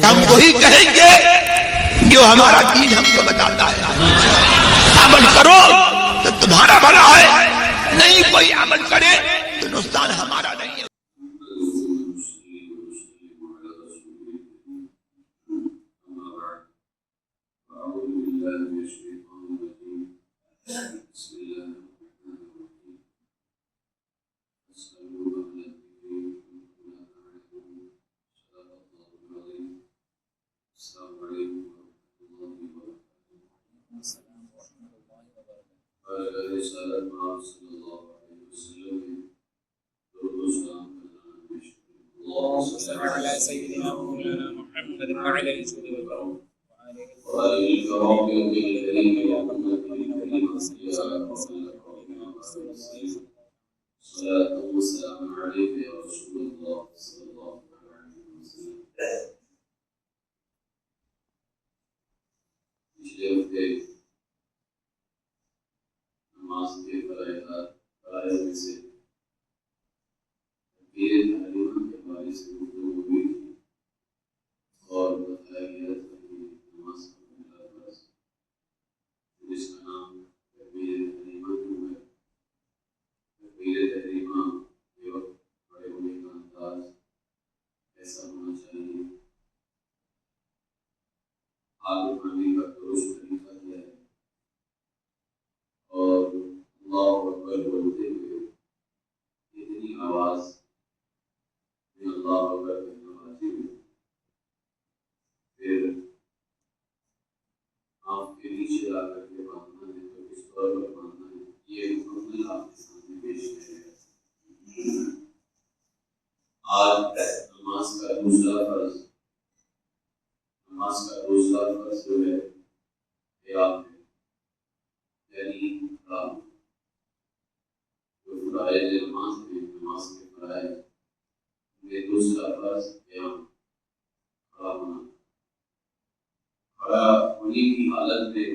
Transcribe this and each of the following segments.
ہم وہی کہیں گے جو ہمارا دین ہم کو بتاتا ہے. عمل کرو تو تمہارا بھلا ہے، نہیں کوئی عمل کرے تو نقصان ہمارا نہیں ہے. على سيدنا مولانا محمد وعلى آله وصحبه وآله الكرام الكريم صلاة والسلام عليك يا رسول الله صلى الله عليه وسلم. پچھلے ہفتے نماز کے فرائض میں سے تکبیر تحریمہ کے بارے سے گفتگو ہوئی تھی اور بتایا گیا تھا کہ نماز کا پہلا فرض جس کا نام تکبیر تحریمہ کیوں ہے. تکبیر تحریمہ کے وقت کھڑے ہونے کا انداز ایسا ہونا چاہیے، ہاتھ اٹھانے کا درست طریقہ کیا ہے، اور اللہ اکبر بولتے ہوئے اتنی آواز میں اللہ اکبر کہنا واجب ہے. پھر آنکھ کے نیچے لا کر کے باندھنا ہے تو کس طور پر باندھنا ہے یہ مکمل آپ کے سامنے پیش کیا گیا. آج نماز کا دوسرا فرض جو ہے قیام ہے، یعنی قیام. جو فرائض نماز کے فرائض میں دوسرا فرض قیام، کھڑا ہونا. کھڑا ہونے کی حالت میں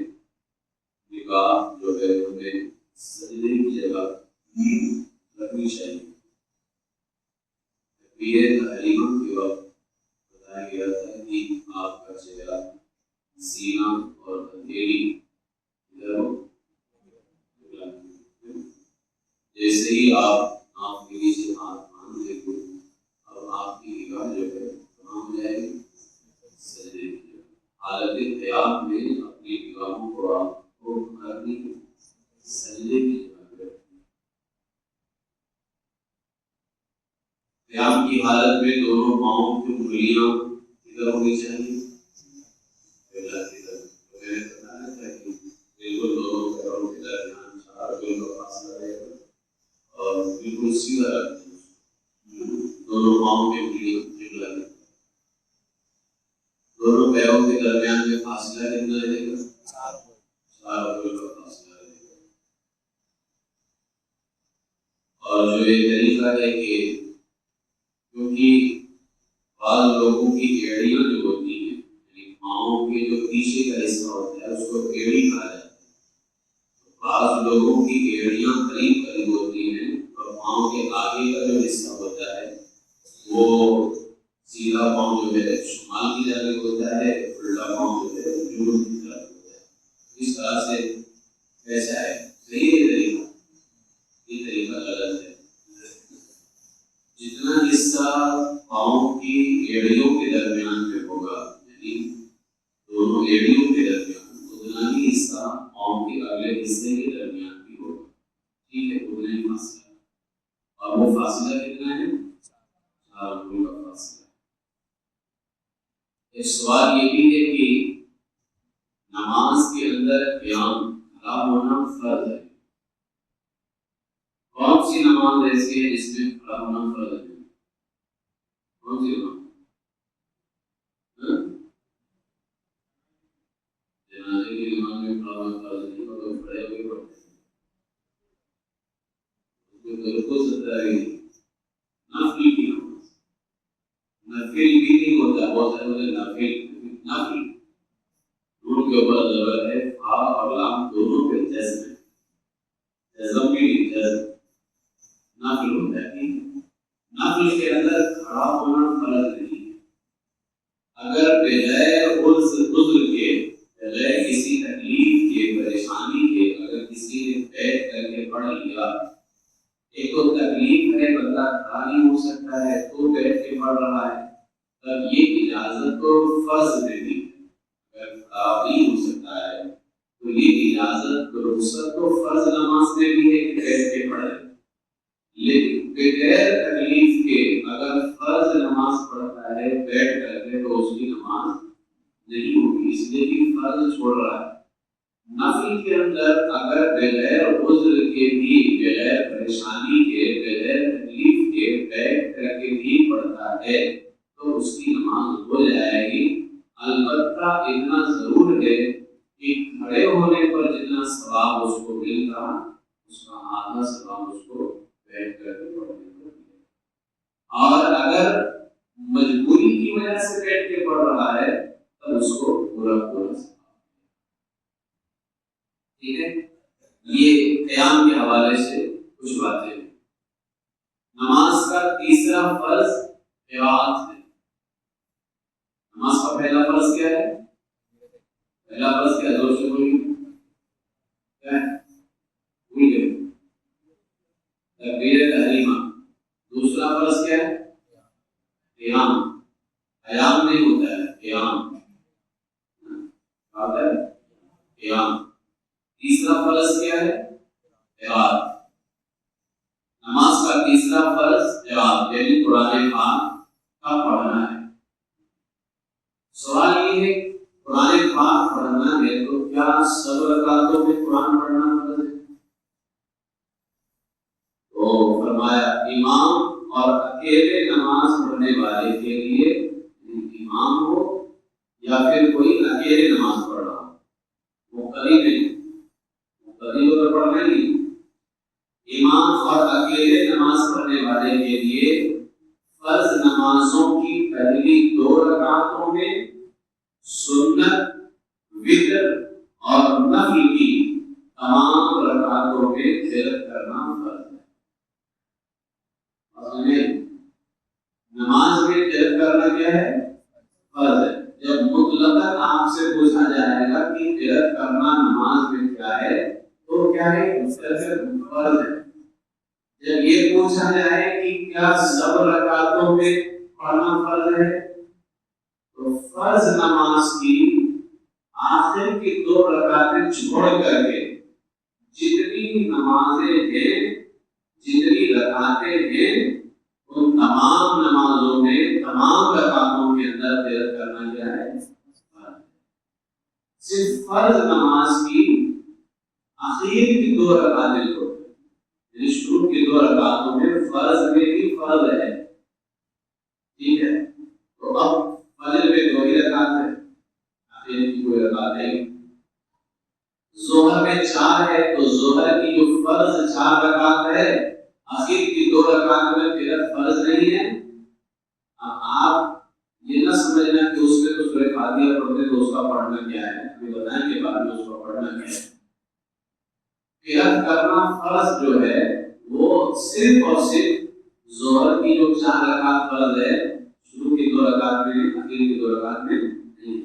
نگاہ جو ہے ہمیں سجدے کی جگہ رکھنی چاہیے. تکبیر تحریمہ کے وقت بتایا گیا تھا کہ آپ کا چہرہ، سینہ اور ہتھیلی ادھر ہو. جیسے ہی آپ آنکھ کے نیچے ہاتھ باندھ لیں گے اب آپ کی نگاہ جو ہے کہاں ہو جائے گی؟ سجدے کی جگہ. حالت قیام میں اپنی نگاہوں کو آپ کو کرنی سجدے کی جگہ پہ رکھنی. قیام کی حالت میں دونوں پاؤں کی انگلیاں ادھر ہونی چاہیے، بالکل دونوں پیروں کے درمیان 4 انگلیوں کا فاصلہ رہے گا اور بالکل سیدھا رکھنا. دونوں پاؤں کی انگلیاں قبلہ کی. دونوں پیروں کے درمیان میں فاصلہ کتنا رہے گا؟ 4 انگلیوں کا فاصلہ رہے گا. اور جو یہ طریقہ ہے کہ کیونکہ بعض لوگوں کی ایڑیاں جو ہوتی ہیں یعنی پاؤں کے جو پیچھے کا حصہ ہوتا ہے اس کو ایڑی کہا جاتا ہے. بعض لوگوں کی ایڑیاں قریب ہوتی ہیں اور پاؤں کے آگے کا جو حصہ ہوتا ہے وہ سیدھا پاؤں جو ہے شمال کی جانب ہوتا ہے، الٹا پاؤں جو ہے جنوب کی جانب ہوتا ہے. اس طرح سے کیسا ہے؟ صحیح ہے طریقہ؟ یہ طریقہ غلط ہے. جتنا حصہ پاؤں کی ایڑیوں کے درمیان میں ہوگا یعنی دونوں ایڑیوں کے درمیان اتنا ہی حصہ پاؤں کے اگلے حصے کے درمیان بھی ہوگا. ٹھیک ہے، اتنا ہی فاصلہ. اور وہ فاصلہ کتنا ہے؟ 4 انگلیوں کا فاصلہ. ایک سوال یہ بھی ہے کہ نماز کے اندر قیام کھڑا ہونا فرض ہے. کون سی نماز ایسی ہے جس میں کھڑا ہونا فرض ہے؟ کون سی نماز؟ جنازے کی نماز میں کھڑا ہونا فرض نہیں اور لوگ کھڑے ہوئے پڑھتے ہیں. اس میں بالکل سطح ہے نفل کی نماز. نفل بھی نہیں ہوتا، بہت سارے ہوتے نفل نون کے اوپر زبر ہے، فا اور لام دونوں پہ جزم ہے. جزم بھی نہیں، جزم نفل ہوتا ہے. نفل کے اندر کھڑا ہونا فرض نہیں ہے. اگر بغیر عذر کے، بغیر کسی تکلیف کے، پریشانی کے اگر کسی نے بیٹھ کر کے پڑھ لیا، ایک تو تکلیف ہے، بندہ کھڑا نہیں ہو سکتا ہے تو بیٹھ کے پڑھ رہا ہے، تب یہ اجازت تو فرض میں بھی ہے۔ اگر کھڑا نہیں ہو سکتا ہے تو یہ اجازت رخصت تو فرض نماز میں بھی ہے کہ بیٹھ کے پڑھے، لیکن بغیر تکلیف کے اگر فرض نماز پڑھتا ہے بیٹھ کر کے تو اس کی نماز نہیں ہوگی، اس لیے کہ فرض چھوڑ رہا ہے۔ نفل کے اندر اگر بغیر عذر کے بھی، بغیر پریشانی کے، بغیر تکلیف کے بیٹھ کر کے بھی پڑھتا ہے تو اس کی نماز ہو جائے گی۔ البتہ اتنا ضرور ہے کہ کھڑے ہونے پر جتنا ثواب اس کو مل رہا، اس کا آدھا ثواب اس کو بیٹھ کر کے پڑھنے کو ملے، اور اگر مجبوری کی وجہ سے بیٹھ کے پڑھ رہا ہے تب اس کو پورا ثواب۔ ٹھیک ہے، یہ قیام کے حوالے سے کچھ باتیں ہیں۔ نماز کا تیسرا فرض قرات ہے۔ نماز کا پہلا فرض کیا ہے؟ پہلا فرض کیا؟ زور سے بولیے، کیا ہے؟ بھول گئے؟ تکبیر تحریمہ۔ دوسرا فرض کیا ہے؟ قیام۔ قیام نہیں ہوتا ہے، قیام ہوتا ہے، قیام۔ تیسرا فرض کیا ہے؟ قرات۔ نماز کا تیسرا فرض قرات، یعنی قرآن پاک کا پڑھنا ہے۔ سوال یہ ہے قرآن پاک پڑھنا ہے تو کیا سب رکعتوں میں قرآن پڑھنا فرض ہے؟ تو فرمایا امام اور اکیلے نماز پڑھنے والے کے لیے، امام ہو یا پھر کوئی اکیلے نماز پڑھ رہا ہو، مقتدی نہیں، مقتدی ہو تو پڑھنا ہی نہیں، امام اور اکیلے نماز پڑھنے والے کے لیے فرض نمازوں کی پہلی 2 رکعتوں میں سنت، وتر اور نفل کی تمام رکعتوں میں قرات کرنا فرض ہے۔ نماز میں قرات کرنا کیا ہے؟ فرض ہے۔ جب مطلقاً آپ سے پوچھا جائے گا کہ قرات کرنا نماز میں کیا ہے تو کیا ہے؟ فرض ہے۔ جب یہ پوچھا جائے کہ کیا سب رکعتوں میں پڑھنا فرض ہے تو فرض نماز کی آخر کی 2 رکعتیں چھوڑ کر کے جتنی نمازیں ہیں، جتنی رکعتیں ہیں، ان تمام نمازوں میں، تمام رکعتوں کے اندر قرات کرنا کیا ہے؟ صرف فرض نماز کی آخر کی 2 رکعتیں چھوڑ، یعنی شروع کی 2 رکعتوں میں فرض میں بھی فرض ہے، ٹھیک ہے، تو اب فجر میں 2 ہی رکعت ہے، آخر کی کوئی رکعت نہیں۔ ظہر میں 4 ہے تو ظہر کی جو فرض 4 رکعت ہے، آخر کی 2 رکعت میں قرات فرض نہیں ہے۔ اب آپ یہ نہ سمجھنا کہ اس میں تو سورہ فاتحہ پڑھتے تو اس کا پڑھنا کیا ہے، ہمیں بتائیں کہ بعد میں اس کا پڑھنا کیا ہے۔ قرات کرنا فرض جو ہے وہ صرف اور صرف ظہر کی جو 4 رکعت فرض ہے، شروع کی 2 رکعت میں، آخر کی 2 رکعت میں نہیں۔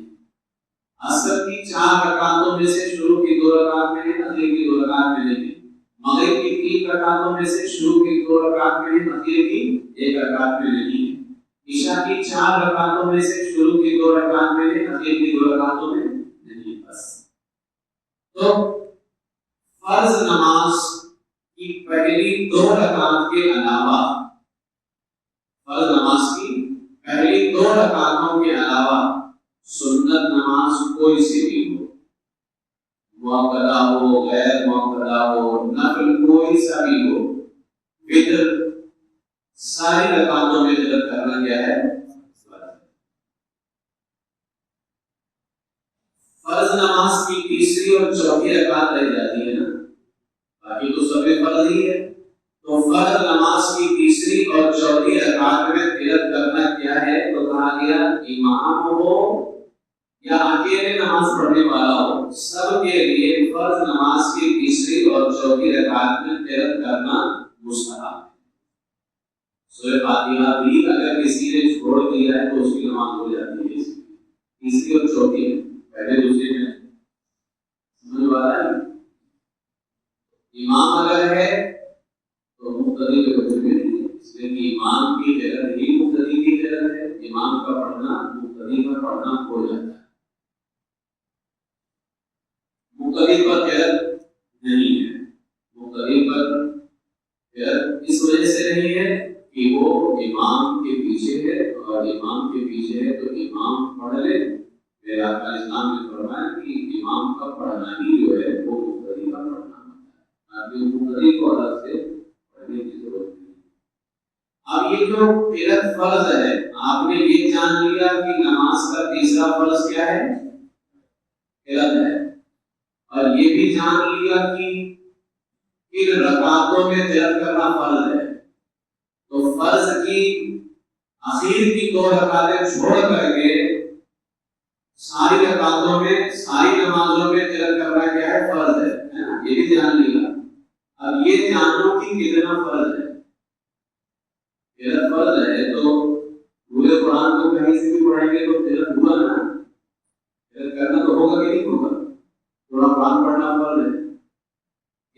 عصر کی 4 رکعتوں میں سے شروع کی 2 رکعت میں ہے، آخر کی 2 رکعت میں نہیں۔ مغرب کی 3 رکعتوں میں سے شروع کی 2 رکعت میں ہے، آخر کی 1 رکعت میں نہیں۔ عشاء کی 4 رکعتوں میں سے شروع کی 2 رکعت میں ہے، آخر کی 2 رکعتوں میں نہیں۔ بس تو فرض نماز کی پہلی 2 رکعت کے علاوہ، فرض نماز کی پہلی 2 رکعتوں کے علاوہ سنت نماز کوئی سی بھی ہو، موقع ہو، غیر موقع ہو، نفل کوئی سا بھی ہو، وتر، ساری رکعتوں میں قرات کرنا کیا ہے؟ فرض نماز کی تیسری اور چوتھی رکعت رہ جاتی ہے نا، باقی تو سب فرض ہی ہے، تو فرض نماز کی تیسری اور چوتھی رکعت میں قرات کرنا کیا ہے؟ تو کہا گیا امام ہو یا اکیلے نماز پڑھنے والا ہو، سب کے لیے فرض نماز کی تیسری اور چوتھی رکعت میں قرات کرنا مستحب ہے۔ سورہ فاتحہ بھی اگر کسی نے چھوڑ دیا ہے تو اس کی نماز ہو جاتی ہے، تیسری اور چوتھی میں، پہلے دوسری میں سمجھ والا ہے. امام اگر ہے تو مقتدی کے وجہ میں نہیں ہے، اس لیے کہ امام کی جگہ ہی مقتدی کی جگہ ہے. امام کا پڑھنا مقتدی کا پڑھنا ہو جاتا ہے، مقتدی پر جگہ نہیں ہے. مقتدی پر جگہ اس وجہ سے نہیں ہے کہ وہ امام کے پیچھے ہے، اور امام کے پیچھے ہے تو امام پڑھ لے. میرے آقا اسلام نے فرمایا کہ امام کا پڑھنا ہی جو ہے وہ مقتدی کا پڑھنا ہوتا ہے، مقتدی کو الگ سے پڑھنے کی ضرورت نہیں. اب یہ جو قرأت فرض ہے، آپ نے یہ جان لیا کہ نماز کا تیسرا فرض کیا ہے؟ قرأت ہے. اور یہ بھی جان لیا کہ کن رکعتوں میں قرأت کرنا فرض ہے. تو فرض کی آخر کی 2 رکعتیں چھوڑ کر کے ساری رکعتوں میں ساری نمازوں میں قرأت کرنا کیا ہے؟ فرض ہے نا؟ یہ بھی جان لیا. اب یہ جانو کہ کتنا فرض ہے. قرأت فرض ہے تو پورے قرآن کو کہیں سے بھی پڑھیں گے تو قرأت ہوا نا. قرأت کرنا تو ہوگا کہ نہیں ہوگا؟ پورا قرآن پڑھنا فرض ہے،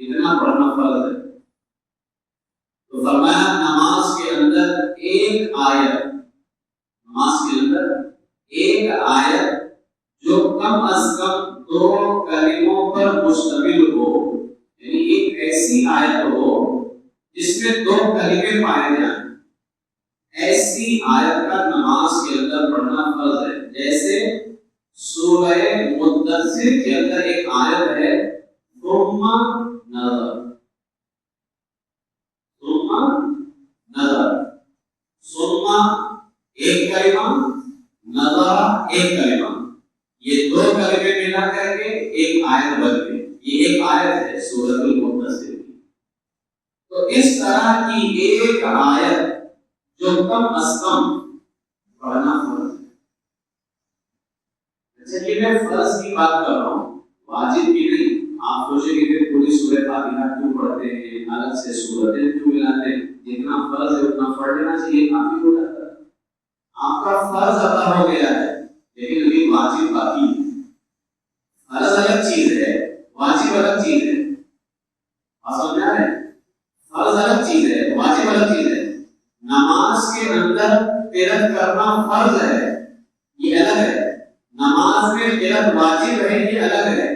اتنا پڑھنا فرض ہے. تو فرمایا نماز کے اندر ایک آیت، نماز کے اندر ایک آیت جو کم از کم 2 کلموں پر مشتمل ہو، یعنی ایک ایسی آیت ہو جس میں 2 کلمے پائے جائیں، ایسی آیت کا نماز کے اندر پڑھنا فرض ہے. جیسے سورہ مدثر کے اندر ایک آیت ہے ثم نظر، ثم ایک کلمہ، نظر ایک کلمہ، یہ 2 کلمے ملا کر کے ایک آیت بن گئی. یہ ایک آیت ہے سورۃ المدثر کی. تو اس طرح کی ایک آیت جو کم از کم پڑھنا فرض ہے. اچھا یہ میں فرض کی بات کر رہا ہوں، واجب کی نہیں. آپ سوچیں گے کہ پوری سورہ فاتحہ کیوں پڑھتے ہیں، الگ سے سورتیں کیوں ملاتے ہیں؟ جتنا فرض ہے اتنا پڑھ لینا چاہیے، کافی ہو جاتا ہے. آپ کا فرض ادا ہو گیا ہے لیکن ابھی واجب باقی ہے. فرض الگ چیز ہے، واجب الگ چیز ہے. آپ سمجھ رہے ہیں؟ فرض الگ چیز ہے، واجب الگ چیز ہے. نماز کے اندر قرأت کرنا فرض ہے، یہ الگ ہے. نماز میں قرأت واجب ہے، یہ الگ ہے.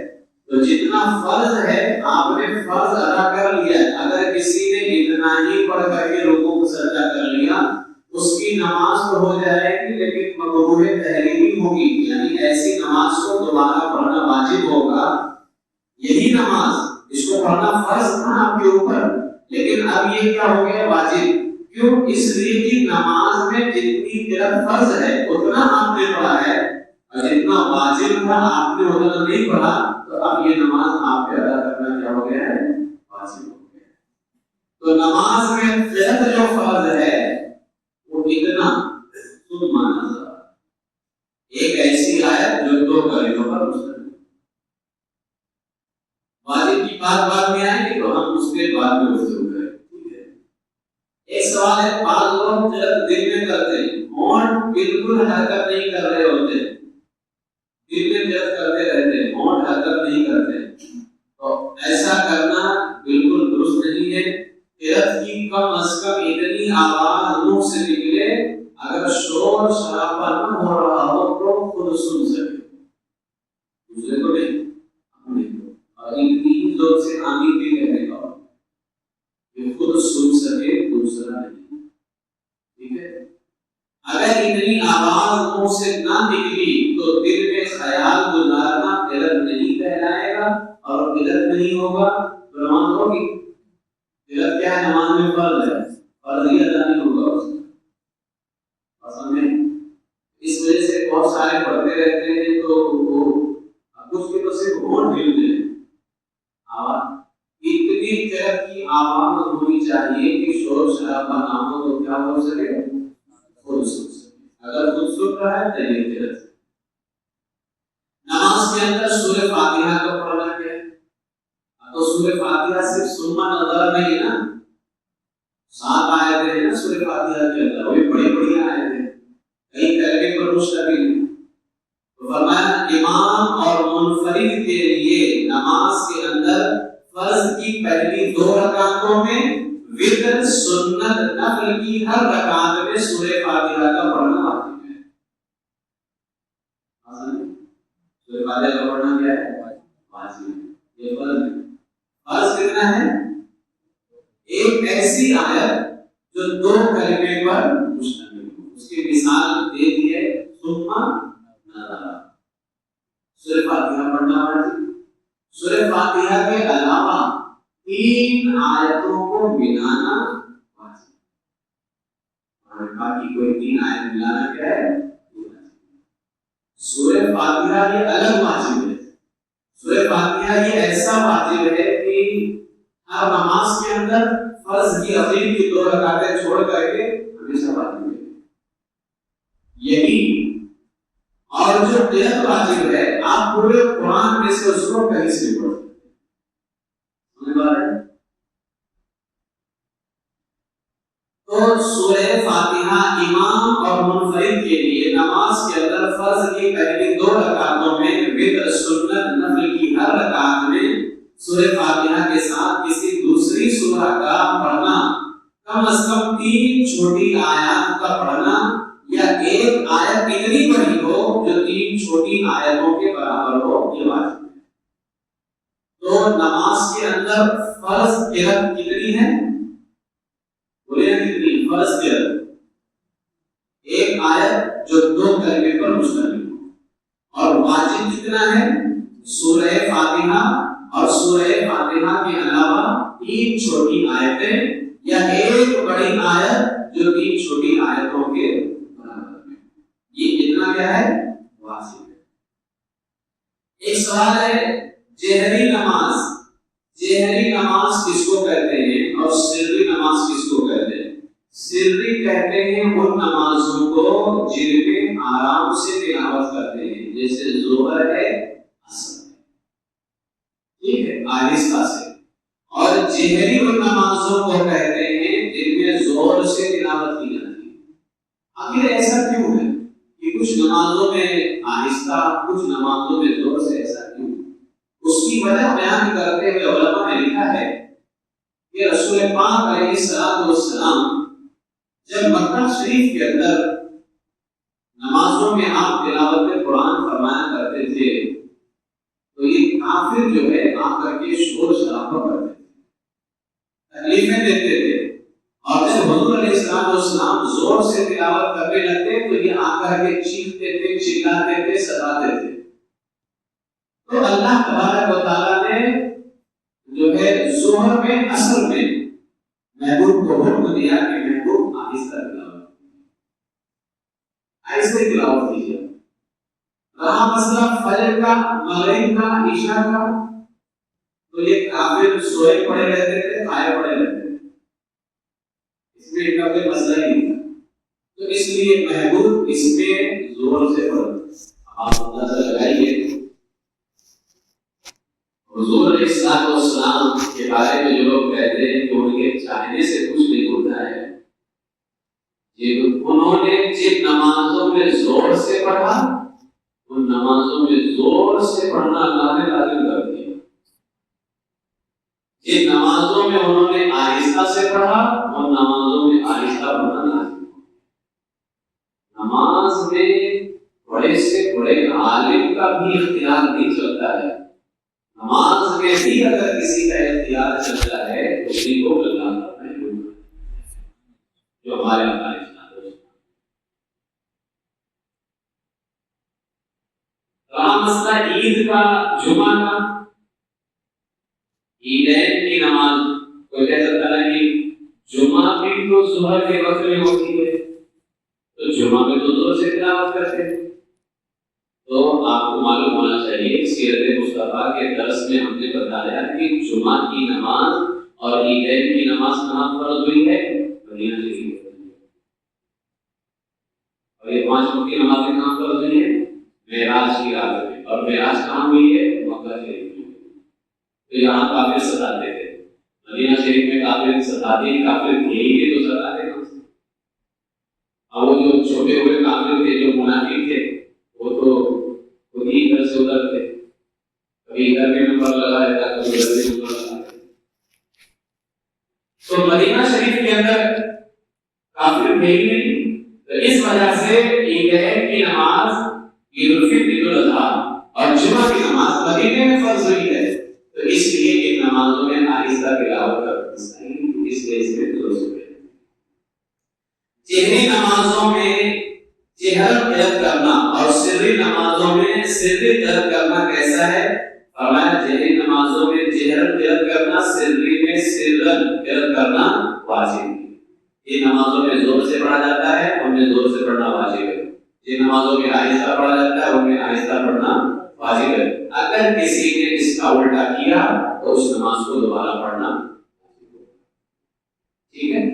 تو جتنا فرض ہے آپ نے فرض ادا کر لیا. اگر کسی نے اتنا ہی پڑھ کر کے رکوع کو سجدہ کر لیا اس کی نماز تو ہو جائے گی لیکن مقروء تحریمی ہوگی، یعنی ایسی نماز کو دوبارہ پڑھنا واجب ہوگا. یہی نماز اس کو پڑھنا فرض تھا آپ کے اوپر، لیکن اب یہ کیا ہو گیا؟ واجب. کیوں؟ اس لیے کہ نماز میں جتنی قرأت فرض ہے اتنا آپ نے پڑھا ہے، اور جتنا واجب تھا آپ نے اتنا نہیں پڑھا. تو اب یہ نماز آپ پہ ادا کرنا کیا ہو گیا ہے؟ واجب ہو گیا. تو نماز میں قرأت جو فرض ہے وہ اتنا ثم نظر، ایک ایسی آیت جو 2 کلموں پر مشتمل. واجب کی بات میں آئے گی تو ہم اس کے بعد میں گفتگو کریں. ٹھیک ہے. ایک سوال ہے، بعض لوگ قرأت دل میں کرتے ہیں، ہونٹ بالکل حرکت نہیں کر رہے ہوتے، دل میں قرأت کرتے رہتے ہیں، ہونٹ حرکت نہیں کرتے. تو ایسا کرنا بالکل درست نہیں ہے. قرأت کی کم از کم اتنی آواز منہ سے نکلے اگر شور شرابہ نہ ہو رہا ہو تو خود سن سکے، دوسرے کو نہیں، اپنے کو. اور اتنی ہی زور سے آمین بھی کہنے کا ہو کہ خود سن سکے، دوسرا نہیں. ٹھیک ہے. اگر اتنی آواز منہ سے نہ نکلی تو دل میں خیال گزارنا قرأت نہیں کہلائے گا اور قرأت نہیں ہوگا تو نماز ہوگی. قرأت کیا ہے؟ نماز میں فرض ہے، فرض ادا نہیں ہوگا اس میں. سمجھیں؟ اس وجہ سے بہت سارے پڑھتے رہتے ہیں تو وہ کچھ بھی تو صرف ہونٹ ہلتے ہیں. آواز اتنی قرأت کی آواز ہونی چاہیے کہ شور شرابہ نہ ہو تو کیا ہو سکے؟ خود سن سکے. اگر خود سن رہا ہے تو یہ قرأت ہے. نماز کے اندر سورہ فاتحہ کا پڑھنا کیا ہے؟ تو سورہ فاتحہ صرف ثم نظر نہیں ہے نا، 7 آیتیں ہیں نا سورہ فاتحہ کے اندر، وہ بھی بڑی بڑی آیتیں ہیں، کئی کلمے پر مشتمل ہیں. تو منفرد کے لیے نماز کے اندر فرض کی پہلی 2 رکعتوں میں وتر سنت نفل کی ہر رکعت میں سورہ فاتحہ کا پڑھنا واجب ہے. سورہ فاتحہ کا پڑھنا کیا ہے؟ واجب ہے. یہ فرض ہے. فرض کتنا ہے؟ ایک ایسی آیت جو 2 کلمے پر مشتمل ہو. اس کی مثال دے دی ہے ثم نظر. سورہ فاتحہ پڑھنا واجب. سورہ فاتحہ کے علاوہ 3 آیتوں کو ملانا واجب. اور باقی کوئی 3 آیت ملانا کیا ہے؟ سورہ فاتحہ یہ الگ واجب ہے. سورہ فاتحہ یہ ایسا واجب ہے کہ ہر نماز کے اندر فرض کی اخیر کی 2 رکعتیں چھوڑ کر کے ہمیشہ واجب ہے. یہی اور جو قرأت واجب ہے آپ پورے قرآن میں سے اس کو کہیں سے پڑھ سکتے ہیں. سمجھ پا رہے ہیں؟ تو سورہ فاتحہ امام اور منفرد کے لیے نماز کے اندر فرض کی پہلی 2 رکعتوں میں وتر سنت نفل کی ہر رکعت میں سورہ فاتحہ کے ساتھ کسی دوسری سورہ کا پڑھنا، کم از کم 3 چھوٹی آیات کا پڑھنا یا ایک آیت اتنی بڑی ہو جو 3 چھوٹی آیتوں کے برابر ہو، یہ واجب ہے. تو نماز کے اندر فرض قرأت کتنی ہے؟ بولے کتنی فرض قرأت؟ ایک آیت جو 2 کلمے پر مشتمل ہو. اور واجب کتنا ہے؟ سورہ فاتحہ اور سورہ فاتحہ کے علاوہ 3 چھوٹی آیتیں یا ایک بڑی آیت جو 3 چھوٹی آیتوں کے برابر ہے. یہ کتنا کیا ہے؟ واجب ہے. ایک سوال ہے جہری نماز. جہری نماز کس کو کہتے ہیں اور سری نماز کس کو کہتے ہیں؟ سری کہتے ہیں ان نمازوں کو جن میں آرام سے تلاوت کرتے ہیں، جیسے ظہر ہے، عصر ہے، ٹھیک ہے، آہستہ سے. اور جہری ان نمازوں کو کہتے ہیں جن میں زور سے تلاوت کی جاتی ہے. آخر ایسا کیوں ہے کہ کچھ نمازوں میں آہستہ، کچھ نمازوں میں زور سے؟ ایسا کیوں؟ اس کی وجہ بیان کرتے ہوئے علماء نے لکھا ہے کہ رسول پاک علیہ السلام جب مکہ شریف کے اندر نمازوں میں آپ تلاوت قرآن فرمایا کرتے تھے تو یہ کافر جو ہے آ کر کے شور شرابہ کرتے تھے، تکلیفیں دیتے تھے. اور جب حضور علیہ السلام زور سے تلاوت کرنے لگتے تو یہ آ کر کے چیختے تھے، چلاتے تھے، ستاتے تھے. تو اللہ تبارک و تعالیٰ نے جو ہے ظہر میں، عصر میں محبوب کو حکم دیا کہ محبوب آہستہ تلاوت ایسے تلاوت کیجیے. رہا مسئلہ فجر کا، مغرب کا، عشاء کا، تو یہ کافر سوئے پڑے رہتے تھے، کھائے پڑے رہتے تھے، اس میں ان کا کوئی مسئلہ ہی نہیں تھا. تو اس لیے محبوب اس میں زور سے پڑھتے. آپ نظر لگائیے حضور علیہ السلام کے بارے میں جو لوگ کہتے ہیں کہ ان کے چاہنے سے کچھ نہیں ہوتا ہے، انہوں نے جن نمازوں میں زور سے پڑھا ان نمازوں میں زور سے پڑھنا اللہ نے لازم کر دیا. جن نمازوں میں انہوں نے آہستہ سے پڑھا ان نمازوں میں آہستہ پڑھنا لازم. نماز میں بڑے سے بڑے عالم کا بھی اختیار نہیں چلتا ہے. نماز میں بھی اگر کسی کا اختیار چلتا ہے تو اسی کو اللہ کا محبوب جو ہمارے اللہ نے مسئلہ عید کا، جمعہ کا. عیدین کی نماز کوئی کہہ سکتا ہے کہ جمعہ بھی تو ظہر کے وقت میں ہوتی ہے تو جمعہ میں تو زور سے تلاوت کرتے ہیں. تو آپ کو معلوم ہونا چاہیے سیرت مصطفیٰ کے درس میں ہم نے بتایا کہ جمعہ کی نماز اور عیدین کی نماز کہاں فرض ہوئی ہے؟ مدینہ شریف. اور یہ 5 وقت کی نمازیں کہاں فرض ہوئی ہے؟ معراج کی رات میں. اور معراج کہاں ہوئی ہے؟ مکہ شریف میں. تو یہاں کافر ستاتے تھے، مدینہ شریف میں کافر ستاتے ہی کافر تھے ہی تو ستاتے کہاں سے؟ اور وہ جو چھوٹے ہوئے کافر تھے، جو منافق تھے، وہ تو خود ہی ادھر سے ادھر تھے. کبھی ادھر بھی نمبر لگا رہتا ہے، کبھی ادھر بھی نمبر لگا رہتا ہے۔ تو مدینہ شریف کے اندر کافر تھے ہی نہیں، تو اس وجہ سے عید کی نماز، عید الفطر، عید الاضحیٰ اور جمعہ کی نماز مدینے میں فرض ہوئی ہے، تو اس لیے ان نمازوں میں آہستہ تلاوت کرنا صحیح، اس لیے اس میں درست ہے۔ جہری نمازوں میں جہر قرأت کرنا اور سری نمازوں میں سری قرأت کرنا کیسا ہے؟ فرمایا جہری نمازوں میں جہر قرأت کرنا، سری میں سرن قرأت کرنا واجب ہے۔ یہ نمازوں میں زور سے پڑھا جاتا ہے، ان میں زور سے پڑھنا واجب ہے۔ جن نمازوں میں آہستہ پڑھا جاتا ہے، ان میں آہستہ پڑھنا واجب ہے۔ اگر کسی نے اس کا الٹا کیا تو اس نماز کو دوبارہ پڑھنا ٹھیک ہے۔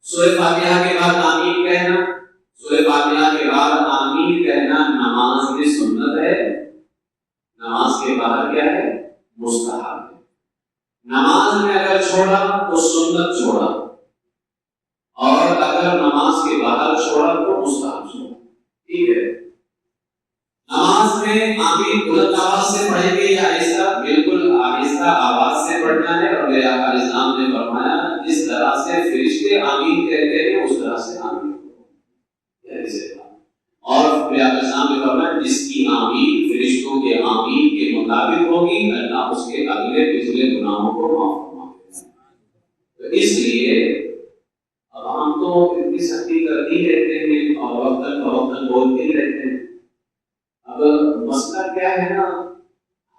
سورہ فاتحہ کے بعد آمین کہنا، سورہ فاتحہ کے بعد آمین کہنا نماز میں سنت ہے، نماز کے باہر کیا ہے؟ مستحب ہے۔ نماز میں اگر چھوڑا تو سنت چھوڑا، اور اگر نماز کے باہر چھوڑا تو مستحب چھوڑا، ٹھیک ہے۔ نماز میں آمین بلند آواز سے پڑھیں گے یا آہستہ؟ بالکل آہستہ آواز سے پڑھنا ہے، اور میرے آقا علیہ السلام نے فرمایا جس طرح سے فرشتے آمین کہتے ہیں اس طرح سے آمین کرو، اور میرے آقا علیہ السلام نے فرمایا جس کی آمین فرشتوں کے آمین کے مطابق ہوگی اللہ اس کے اگلے پچھلے گناہوں کو معاف فرمائے گا۔ تو اس لیے اب ہم تو اتنی سختی کرتے ہی رہتے ہیں اور وقتاً فوقتاً بولتے ہی رہتے ہیں۔ اب مسئلہ کیا ہے نا،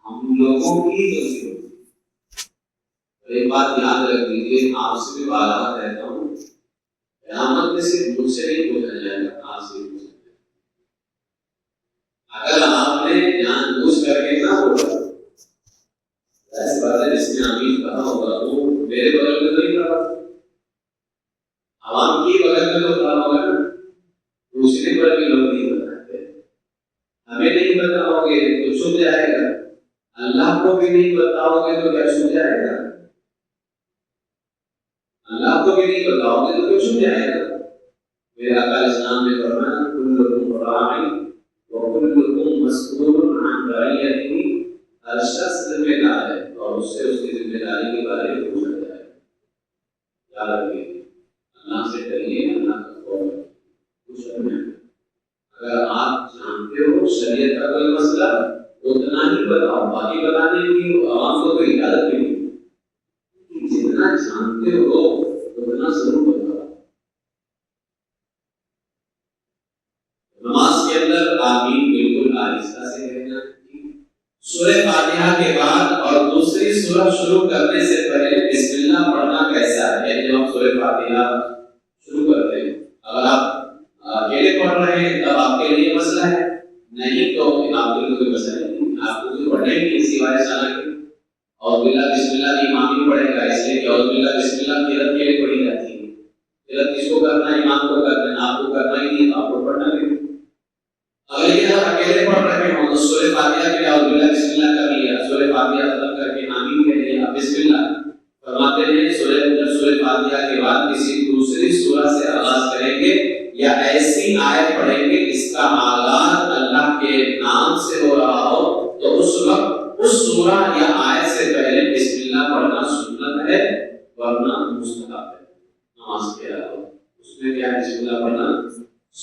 ہم لوگوں کی غلطی ہوتی ہے۔ ایک بات یاد رکھ لیجیے، آپ سے بھی بارہا کہتا ہوں، قیامت میں صرف مجھ سے نہیں پوچھا جائے گا، آپ سے بھی پوچھا جائے گا۔ اگر آپ نے جان بوجھ کر کے نہ بولا، ایسی بات ہے جس نے آمین کہا ہوگا وہ میرے بغل میں تو نہیں کہا، عوام کی بغل میں تو کہا ہوگا نا، دوسرے پر بھی لوگ نہیں بتاتے، ہمیں نہیں بتاؤ گے تو چھپ جائے گا، اللہ کو بھی نہیں بتاؤ گے تو کیا چھپ جائے گا؟ اللہ کو بھی نہیں بتاؤ گے تو کیا چھپ جائے گا؟ میرے آقا علیہ السلام نے فرمایا کلکم راع وکلکم مسئول عن رعیتہ، ہر شخص ذمہ دار ہے اور اس سے اس کی ذمہ داری کے بارے میں پوچھا جائے گا۔ یاد رکھیے، اللہ سے ڈریے، اللہ کا خوف کچھ کرنا ہے۔ اگر آپ جانتے ہو شریعت کا کوئی مسئلہ اتنا ہی بتاؤ، باقی بتانے کی عوام کو کوئی اجازت نہیں، جتنا جانتے ہو اتنا ضرور بتاؤ۔ نماز کے اندر آمین بالکل آہستہ سے کہنا۔ سورہ فاتحہ کے بعد اور دوسری سورہ شروع کرنے سے پہلے بسم اللہ پڑھنا کیسا ہے؟ یعنی جب ہم سورہ فاتحہ شروع کرتے ہیں، اگر آپ اکیلے پڑھ رہے ہیں تب آپ کے لیے مسئلہ ہے، نہیں تو آپ کے لیے کوئی مسئلہ نہیں، آپ کو کوئی پڑھنے کی سوائے سالہ کے اعوذ باللہ بسم اللہ کی امام بھی پڑھے گا، اس لیے کہ اعوذ باللہ بسم اللہ قرأت کے لیے پڑھی جاتی ہے۔ قرأت کس کو کرنا ہے؟ امام کو کرنا ہے، آپ کو کرنا ہی نہیں تو آپ کو پڑھنا بھی۔ اگر یہ اکیلے پڑھ رہے ہوں تو سورہ فاتحہ کے لیے اعوذ باللہ بسم اللہ کر لیا، سورہ فاتحہ ختم کر کے آمین کہہ لیا، بسم اللہ فرماتے ہیں۔ سورہ فاتحہ کے بعد کسی دوسری سورہ سے آغاز کریں گے یا ایسی آیت پڑھیں گے جس کا آغاز اللہ کے نام سے ہو رہا ہو تو اس وقت اس سورہ یا آیت سے پہلے بسم اللہ پڑھنا سنت ہے، ورنہ مستحب ہے۔ نماز کے علاوہ اس میں کیا بسم اللہ پڑھنا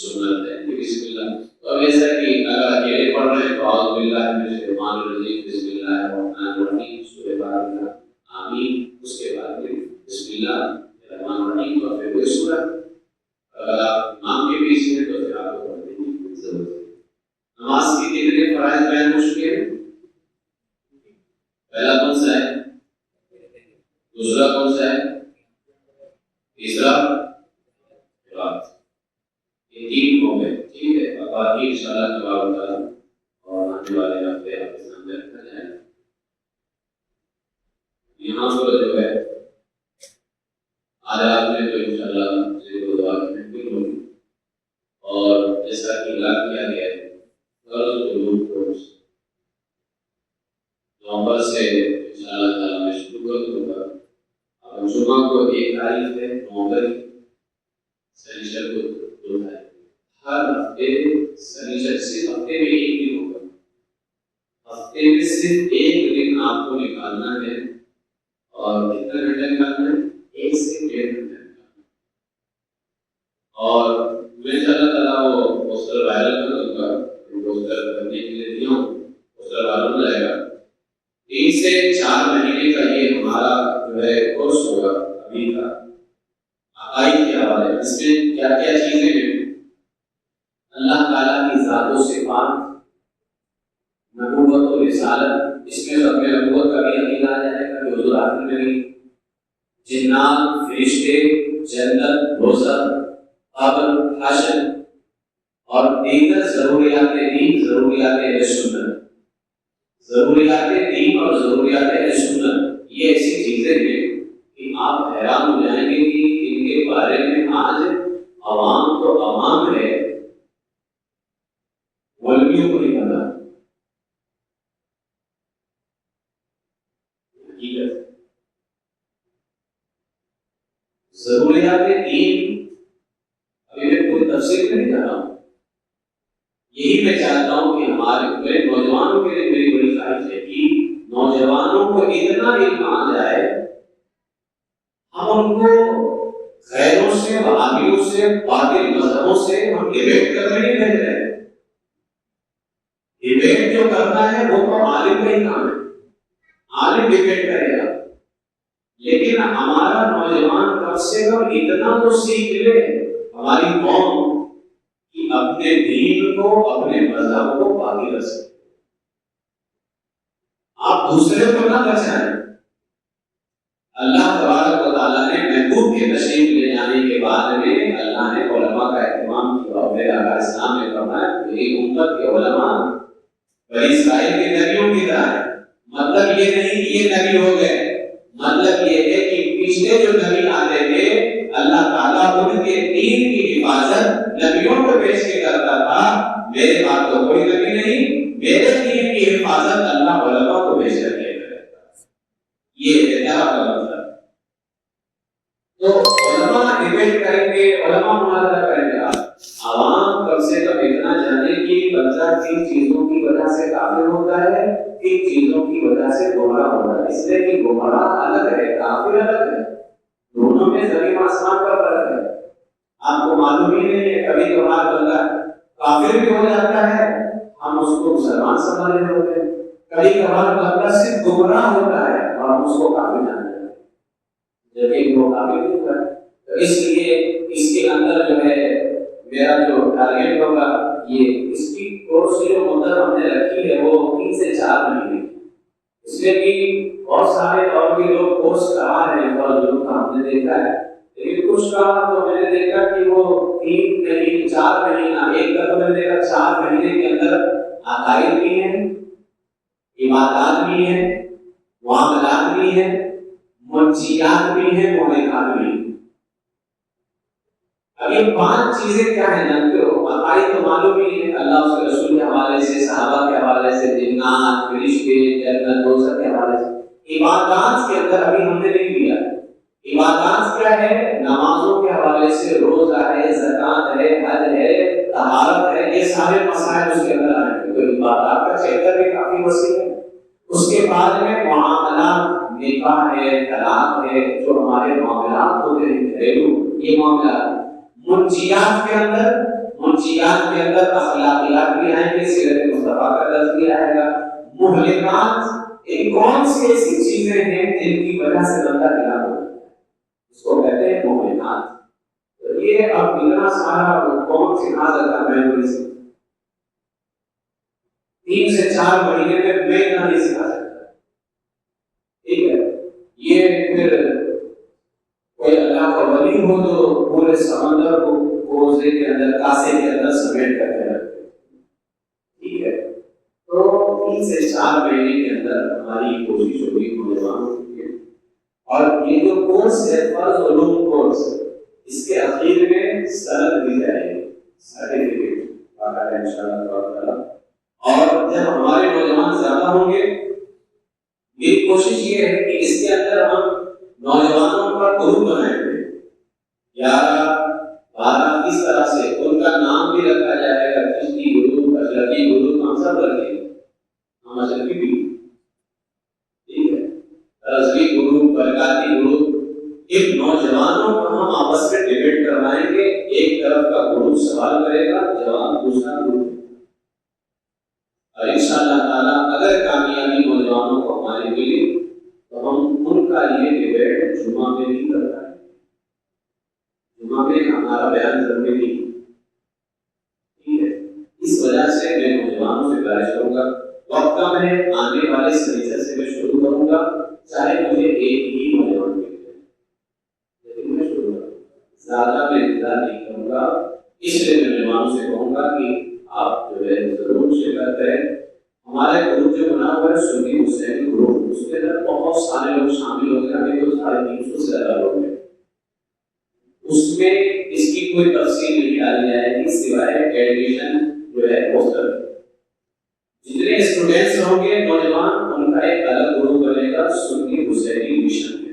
سنت ہے، بسم اللہ۔ تو ایسا کہ اگر اکیلے پڑھ رہے ہیں تو اعوذ باللہ من الشیطان الرجیم بسم اللہ الرحمن الرحیم سورہ فاتحہ آمین، اس کے بعد بسم اللہ الرحمن الرحیم اور پھر کوئی سورہ۔ اگر آپ امام کے پیچھے ہیں تو پھر آپ کو پڑھنے کی ضرورت ہے۔ نماز کی کتنے فرائض بیان ہو چکے ہیں؟ پہلا کون سا ہے؟ دوسرا کون سا ہے؟ تیسرا قرات۔ یہ تین ہو گئے، ٹھیک ہے۔ اب باقی انشاءاللہ تبارک و تعالی اور آنے والے ہفتے آپ کے سامنے رکھا جائے گا۔ یہاں پر جو ہے آج رات میں تو انشاءاللہ ذکر و دعا کی محفل ہوگی، اور جیسا کہ اعلان کیا گیا ہے قرض قلوب کورس نومبر سے انشاءاللہ تعالی میں شروع کر دوں گا۔ اب جمعہ کو 1 تاریخ ہے نومبر کی، سنیچر کو 2 تاریخ، ہر ہفتے سنیچر صرف ہفتے میں ایک دن ہوگا، ہفتے میں صرف صرف ایک دن آپ کو نکالنا ہے، اور کتنا گھنٹہ نکالنا ہے؟ 1 سے 1.5 گھنٹہ نکالنا ہے۔ اور میں اللہ تعالیٰ وہ پوسٹر وائرل کر دوں گا، پوسٹر کرنے کے لیے دیا ہوں، پوسٹر وائرل ہو جائے گا۔ 3 سے 4 مہینے کا یہ ہمارا جو ہے کورس ہوگا ابھی کا عقائد کے حوالے میں۔ اس میں کیا کیا چیزیں ہیں؟ اللہ تعالیٰ کی ذات و صفات، نبوت و رسالت، اس میں سب میں نبوت کا بھی عقیدہ آ جائے گا کہ حضور آخر میں بھی، جنات، فرشتے، جنت، دوزخ، قبر، حشر، اور دیگر ضروریات دین، ضروریات اہل سنت۔ ضروریات دین اور ضروریات اہل سنت یہ ایسی چیزیں ہیں کہ آپ حیران ہو جائیں گے کہ ان کے بارے میں آج عوام تو عوام ہے، مولویوں کو نہیں پتا۔ ضروریات دین ابھی میں کوئی تفصیل نہیں کر رہا ہوں، یہی میں چاہتا ہوں کہ ہمارے میرے نوجوانوں کے لیے میری بڑی خواہش ہے کہ نوجوانوں کو اتنا علم آ جائے، ہم ان کو غیروں سے، وہابیوں سے، باطل مذہبوں سے ہم ڈیبیٹ کرنے نہیں بھیج رہے ہیں۔ ڈیبیٹ جو کرنا ہے وہ تو عالم کا ہی کام ہے، عالم ڈیبیٹ کرے گا، لیکن ہمارا نوجوان کم سے کم اتنا تو سیکھ لے، ہماری قوم، کہ اپنے دین کو، اپنے مذہب کو باقی رکھ سکے۔ آپ دوسرے کو نہ بچائیں۔ اللہ تبارک و تعالیٰ نے محبوب کے تشریف لے جانے کے بعد میں اللہ نے علماء کا اہتمام کیا، اور میرے آقا اسلام نے فرمایا میری امت کے علماء بنی اسرائیل کے نبیوں کی طرح ہے۔ مطلب یہ نہیں کہ یہ نبی ہو گئے، مطلب یہ ہے کہ پچھلے جو نبی آتے تھے اللہ تعالیٰ ان کے دین کی حفاظت نبیوں کو پیش کے کرتا تھا۔ میرے پاس تو کوئی نبی نہیں، میرے دین کی حفاظت اللہ علماء کو پیش کر کے کرتا ہے۔ یہ اعتراف کا مطلب۔ تو علماء ڈیبیٹ کریں گے، علماء مناظرہ کریں گے، عوام کم سے کم اتنا جانے کہ بندہ کن چیزوں کی وجہ سے کافر ہوتا ہے، کن چیزوں کی وجہ سے گمراہ ہوتا ہے۔ اس لیے کہ گمراہ الگ ہے، کافر الگ ہے، دونوں میں زمین آسمان کا فرق ہے۔ آپ کو معلوم ہی نہیں ہے، کبھی کبھار بندہ کافر بھی ہو جاتا ہے، ہم اس کو مسلمان سمجھ رہے ہوتے ہیں، کبھی کبھار بندہ صرف گمراہ ہوتا ہے اور ہم اس کو کافر جانتے ہیں، جبکہ وہ کافر نہیں ہوتا ہے۔ تو اس لیے اس کے اندر جو ہے میرا جو ٹارگیٹ ہوگا، یہ اس کی کورس جو مدت ہم نے رکھی ہے وہ 3 سے 4 مہینے، اس لیے کہ بہت سارے اور بھی لوگ کورس کرا رہے ہیں اور جو ہم نے دیکھا ہے، لیکن کچھ کا تو میں نے دیکھا کہ وہ 3 مہینے 4 مہینہ، ایک کا تو میں نے دیکھا 4 مہینے کے اندر عقائد بھی ہیں، عبادات بھی ہیں، معاملات بھی ہیں، منشیات بھی ہیں، موہقات بھی ہیں۔ اب یہ 5 چیزیں کیا ہیں جانتے ہو؟ عقائد تو معلوم ہی ہے، اللہ اس کے رسول کے حوالے سے، صحابہ کے حوالے سے، جنات، فرشتے، جنت، دوزخ کے حوالے سے۔ عبادات کے اندر ابھی ہم نے نہیں لیا۔ عبادات کیا ہے؟ نمازوں کے حوالے سے، روزہ ہے، زکوٰۃ ہے، حج ہے، طہارت ہے، یہ سارے مسائل اس کے اندر آ رہے ہیں۔ تو عبادات کا چیپٹر بھی کافی وسیع ہے۔ اس کے بعد میں معاملات، نکاح ہے، طلاق ہے، جو ہمارے معاملات ہوتے ہیں گھریلو، یہ معاملات۔ منشیات کے اندر اخلاقیات بھی آئیں گے، سیرت مصطفیٰ کا تذکرہ آئے گا۔ مہلکات، کون سی ایسی چیزیں ہیں جن کی وجہ سے بندہ ہلاک ہوتا ہے، اس کو کہتے ہیں مہلکات۔ تو یہ اب اتنا سارا کون سکھا سکتا ہے؟ میں سے 3 سے 4 مہینے میں اتنا نہیں سکھا سکتا، ٹھیک ہے؟ یہ پھر کوئی اللہ کا ولی ہو تو پورے سمندر کو کوزے کے اندر، کاسے کے اندر سمیٹ کر کے رکھتے، ٹھیک ہے؟ تو 3 سے 4 مہینے کے اندر ہماری کوشش ہوگی نوجوانوں کی، اور یہ جو کورس ہے فرض علوم کورس، اس کے اخیر میں سند دی جائے گی، سرٹیفکیٹ باقاعدہ انشاءاللہ تعالی۔ اور جب ہمارے نوجوان زیادہ ہوں گے، میری کوشش یہ ہے کہ اس کے اندر ہم نوجوانوں کا گروپ بنائیں گے، 11-12 اس طرح سے، ان کا نام بھی رکھا جائے گا، چشتی گروپ، اشرفی گروپ، ہم سب رکھیں گے، ہم اشرفی بھی، برکاتی گروپ، ایک نوجوانوں کو ہم آپس میں ڈیبیٹ کروائیں گے، ایک طرف کا گروپ سوال کرے گا، جواب دوسرا گروپ، اور انشاءاللہ تعالیٰ اگر کامیابی نوجوانوں کو ہماری ملی تو ہم ان کا یہ ڈیبیٹ جمعہ میں بھی کر پائیں گے، جمعہ میں ہمارا بیان ضروری نہیں، ٹھیک ہے؟ اس وجہ سے میں نوجوانوں سے گزارش کروں گا، وقت کم ہے، آنے والے سلیقے سے میں شروع کروں گا، چاہے مجھے ایک ہی نوجوان مل جائے لیکن میں شروع کروں گا، زیادہ میں انتظار نہیں کروں گا، اس لیے میں نوجوانوں سے کہوں گا کہ آپ جو ہے ضرور شرکت کریں۔ ہمارے گروپ جو بنا ہوا ہے سنی حسین گروپ، اس کے اندر بہت سارے لوگ شامل ہو گئے، ابھی تو 350 سے زیادہ لوگ ہیں، اس میں اس کی کوئی تفصیل نہیں ڈالی جائے گی سوائے ایڈمیشن جو ہے پوسٹر، جتنے اسٹوڈنٹس ہوں گے نوجوان ان کا ایک الگ گروپ بنے گا سنی حسینی مشن کے،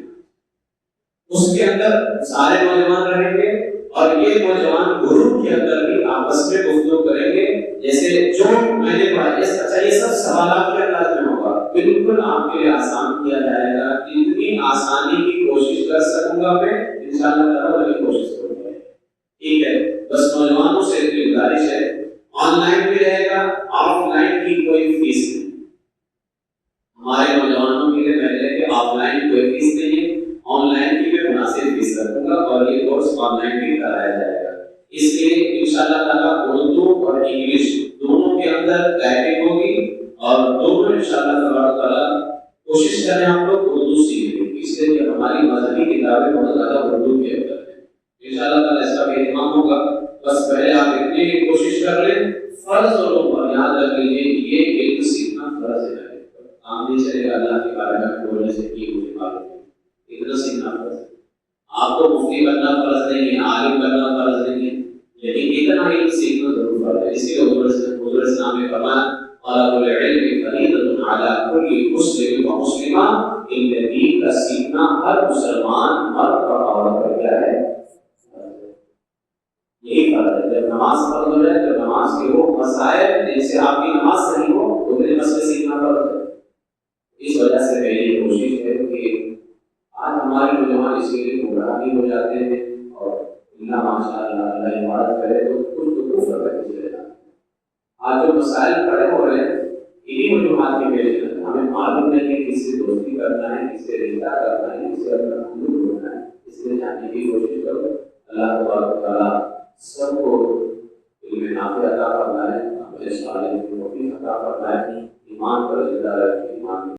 اس کے اندر سارے نوجوان رہیں گے اور یہ نوجوان گروپ کے اندر بھی آپس میں گفتگو کریں گے، جیسے جو میں نے پڑھا اچھا یہ سب سوالات کے انداز میں ہوگا، بالکل آپ کے لیے آسان کیا جائے گا، جتنی آسانی کی کوشش کر سکوں گا میں انشاءاللہ تعالیٰ وہی کوشش کروں گا، ٹھیک ہے؟ بس نوجوانوں سے گزارش ہے، آن لائن بھی رہے گا، آف لائن کی کوئی فیس نہیں، ہمارے نوجوانوں کے لیے پہلے کہ آف لائن کوئی فیس نہیں ہے، آن لائن کی بھی مناسب فیس رکھوں گا اور یہ کورس آن لائن بھی کرایا جائے گا، اس لیے انشاءاللہ تعالیٰ اردو اور انگلش دونوں کے اندر ٹائپنگ ہوگی اور دونوں انشاءاللہ تعالیٰ کوشش کریں ہم لوگ اردو سیکھیں، اس لیے کہ ہماری مذہبی کتابیں بہت زیادہ اردو کے اندر ہیں، انشاءاللہ تعالیٰ اس کا بھی اہتمام ہوگا، بس پہلے آپ اتنی ہی کوشش کر لیں، فرض اور یاد رکھ لیجیے یہ علم سیکھنا فرض ہے، کام نہیں چلے گا اللہ کے بارے میں بولنے سے کہ مجھے معلوم ہے، اتنا سیکھنا فرض ہے، آپ کو مفتی بننا فرض نہیں ہے، عالم بننا فرض نہیں ہے، لیکن اتنا علم سیکھنا ضرور فرض ہے، اس لیے حضور اسلام نے فرمایا طلب العلم فریضۃ علی کل مسلم و مسلمہ، علم دین کا سیکھنا ہر مسلمان مرد اور عورت پر کیا ہے؟ یہی فرض ہے، جب نماز فرض ہو جائے تو نماز کے وہ مسائل جیسے آپ کی نماز صحیح ہو اتنے مسئلے سیکھنا فرض ہے، اس وجہ سے میری کوشش ہے کہ آج ہمارے نوجوان اس کے لیے گمراہ بھی ہو جاتے ہیں اور اللہ ماشاءاللہ اللہ عبادت کرے تو کچھ تو کفر کر کے چلے جاتے ہیں، آج جو مسائل کھڑے ہو رہے ہیں انہی وجوہات کی وجہ سے ہمیں معلوم نہیں ہے کس سے دوستی کرنا ہے، کس سے رشتہ کرنا ہے، کس سے اپنا خلوص ہونا ہے، اس لیے جاننے کی کوشش کرو، اللہ تبارک و تعالیٰ سب کو علم نافع عطا فرمائے، عمل صالح کی توفیق عطا فرمائے، ایمان پر زندہ رکھے، ایمان